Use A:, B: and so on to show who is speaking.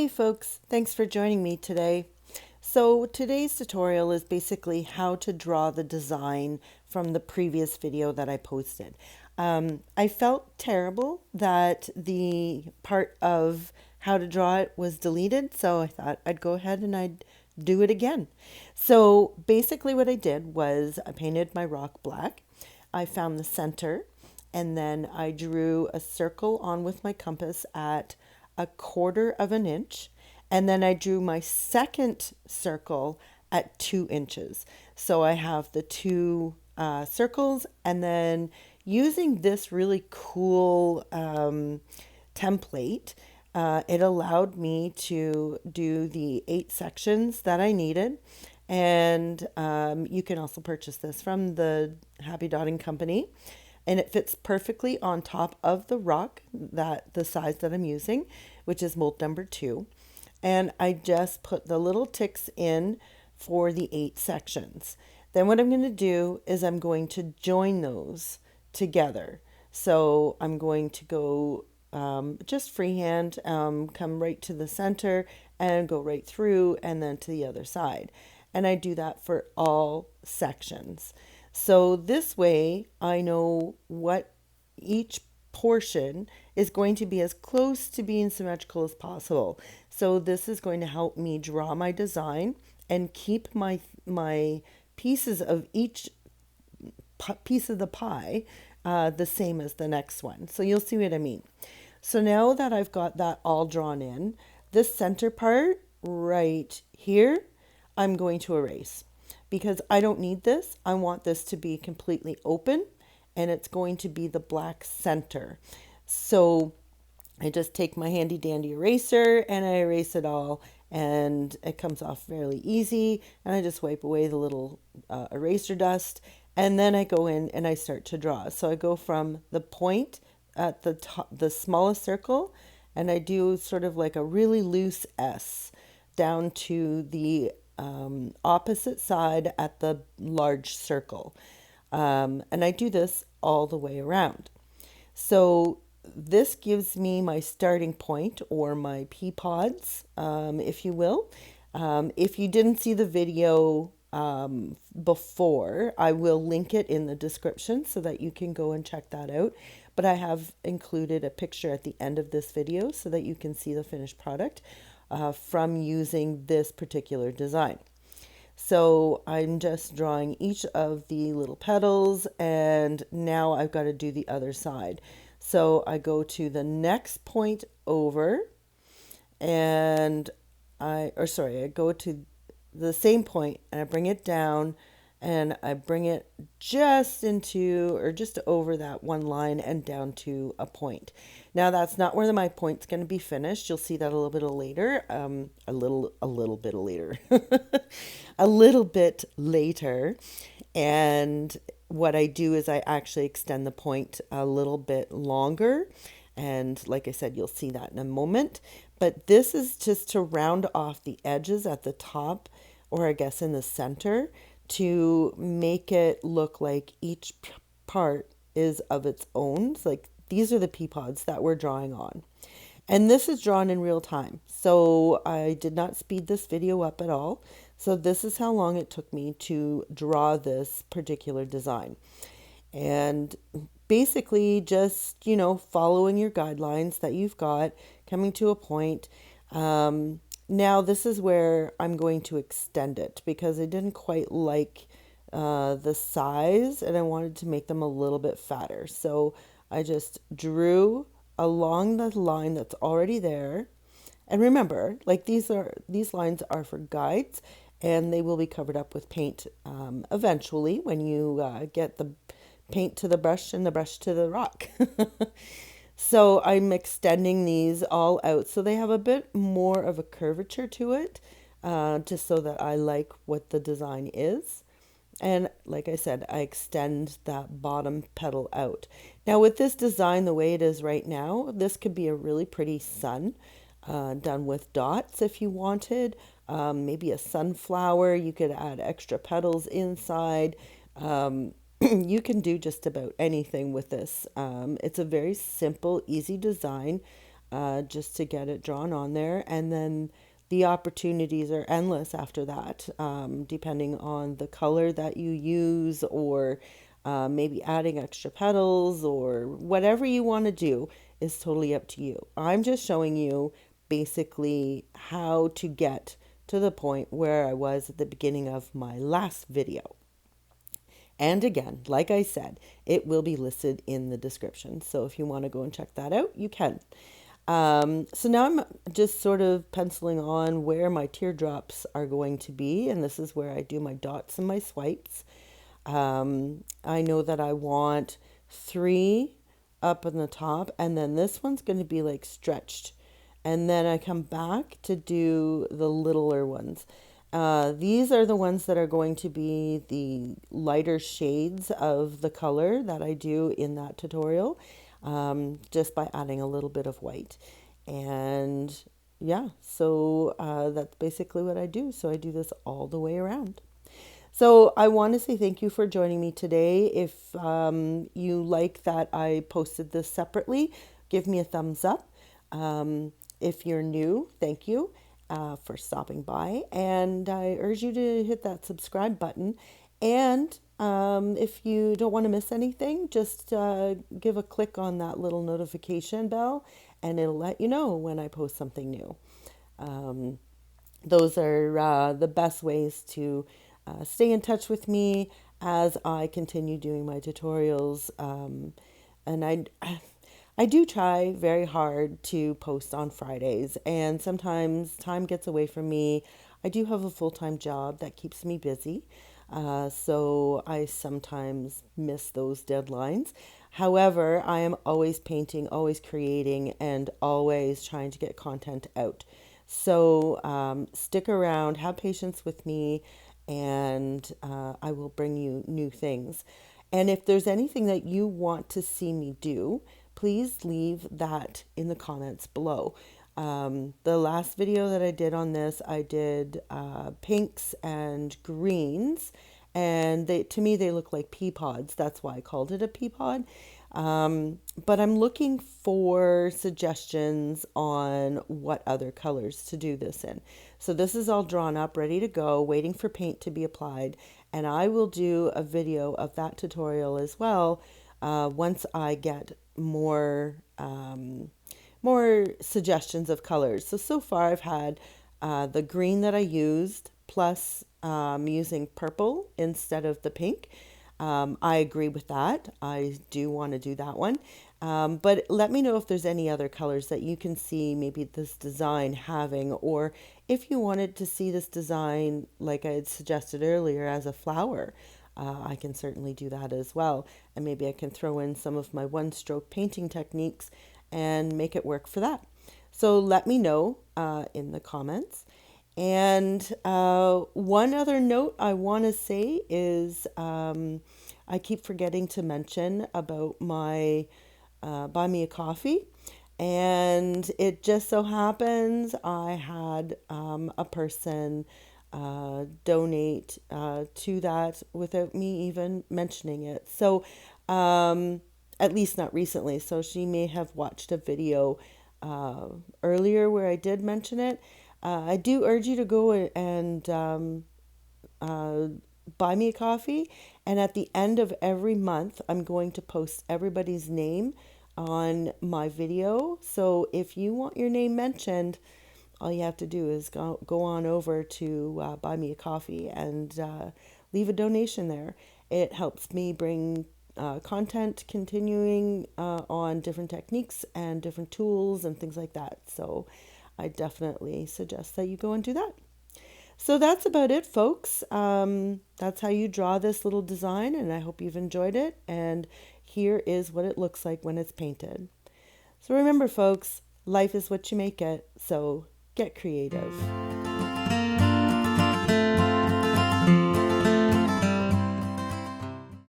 A: Hey folks, thanks for joining me today. So today's tutorial is basically how to draw the design from the previous video that I posted. I felt terrible that the part of how to draw it was deleted, so I thought I'd go ahead and I'd do it again. So basically what I did was I painted my rock black. I found the center and then I drew a circle on with my compass at 1/4 of an inch, and then I drew my second circle at 2 inches. So I have the two circles, and then using this really cool template, it allowed me to do the 8 sections that I needed. And you can also purchase this from the Happy Dotting Company, and it fits perfectly on top of the rock, that the size that I'm using, which is mold number 2. And I just put the little ticks in for the 8 sections. Then what I'm going to do is I'm going to join those together. So I'm going to go just freehand, come right to the center and go right through and then to the other side. And I do that for all sections. So this way I know what each portion is going to be as close to being symmetrical as possible. So this is going to help me draw my design and keep my pieces of each piece of the pie the same as the next one. So you'll see what I mean. So now that I've got that all drawn in, this center part right here, I'm going to erase because I don't need this. I want this to be completely open, and it's going to be the black center. So I just take my handy dandy eraser and I erase it all, and it comes off fairly easy, and I just wipe away the little eraser dust, and then I go in and I start to draw. So I go from the point at the top, the smallest circle, and I do sort of like a really loose S down to the opposite side at the large circle. And I do this all the way around. So this gives me my starting point, or my pea pods, if you will. If you didn't see the video before, I will link it in the description so that you can go and check that out. But I have included a picture at the end of this video so that you can see the finished product from using this particular design. So I'm just drawing each of the little petals, and now I've got to do the other side. So I go to the next point over, and I go to the same point and I bring it down, and I bring it just into, or just over that one line and down to a point. Now that's not where my point's going to be finished. You'll see that a little bit later, a little bit later, a little bit later. And what I do is I actually extend the point a little bit longer. And like I said, you'll see that in a moment. But this is just to round off the edges at the top, or I guess in the center, to make it look like each part is of its own. It's like these are the pea pods that we're drawing on. And this is drawn in real time. So I did not speed this video up at all. So this is how long it took me to draw this particular design. And basically just, following your guidelines that you've got, coming to a point. Now this is where I'm going to extend it because I didn't quite like the size, and I wanted to make them a little bit fatter. So I just drew along the line that's already there. And remember, like these lines are for guides, and they will be covered up with paint eventually when you get the paint to the brush and the brush to the rock. So I'm extending these all out so they have a bit more of a curvature to it, just so that I like what the design is. And like I said, I extend that bottom petal out. Now with this design, the way it is right now, this could be a really pretty sun done with dots if you wanted. Maybe a sunflower. You could add extra petals inside. You can do just about anything with this. It's a very simple, easy design. just to get it drawn on there. And then the opportunities are endless after that, depending on the color that you use, or maybe adding extra petals, or whatever you want to do is totally up to you. I'm just showing you basically how to get to the point where I was at the beginning of my last video. And again, like I said, it will be listed in the description. So if you want to go and check that out, you can. So now I'm just sort of penciling on where my teardrops are going to be. And this is where I do my dots and my swipes. I know that I want 3 up on the top, and then this one's going to be like stretched. And then I come back to do the littler ones. These are the ones that are going to be the lighter shades of the color that I do in that tutorial, just by adding a little bit of white. And yeah, so that's basically what I do. So I do this all the way around. So I want to say thank you for joining me today. If you like that I posted this separately, give me a thumbs up. If you're new, thank you for stopping by. And I urge you to hit that subscribe button. And if you don't want to miss anything, just give a click on that little notification bell, and it'll let you know when I post something new. Those are the best ways to stay in touch with me as I continue doing my tutorials. And I do try very hard to post on Fridays, and sometimes time gets away from me. I do have a full-time job that keeps me busy, so I sometimes miss those deadlines. However, I am always painting, always creating, and always trying to get content out. So stick around, have patience with me, and I will bring you new things. And if there's anything that you want to see me do, please leave that in the comments below. The last video that I did on this, I did pinks and greens, and to me they look like pea pods. That's why I called it a pea pod. But I'm looking for suggestions on what other colors to do this in. So this is all drawn up, ready to go, waiting for paint to be applied. And I will do a video of that tutorial as well once I get more suggestions of colors. So far I've had the green that I used, plus using purple instead of the pink. I agree with that. I do want to do that one. But let me know if there's any other colors that you can see maybe this design having, or if you wanted to see this design, like I had suggested earlier, as a flower. I can certainly do that as well. And maybe I can throw in some of my one-stroke painting techniques and make it work for that. So let me know in the comments. And one other note I want to say is I keep forgetting to mention about my Buy Me a Coffee. And it just so happens I had a person donate to that without me even mentioning it. So at least not recently. So she may have watched a video earlier where I did mention it. I do urge you to go and buy me a coffee. And at the end of every month, I'm going to post everybody's name on my video. So if you want your name mentioned, all you have to do is go on over to Buy Me a Coffee and leave a donation there. It helps me bring content continuing on different techniques and different tools and things like that. So I definitely suggest that you go and do that. So that's about it, folks. That's how you draw this little design, and I hope you've enjoyed it. And here is what it looks like when it's painted. So remember, folks, life is what you make it, so get creative.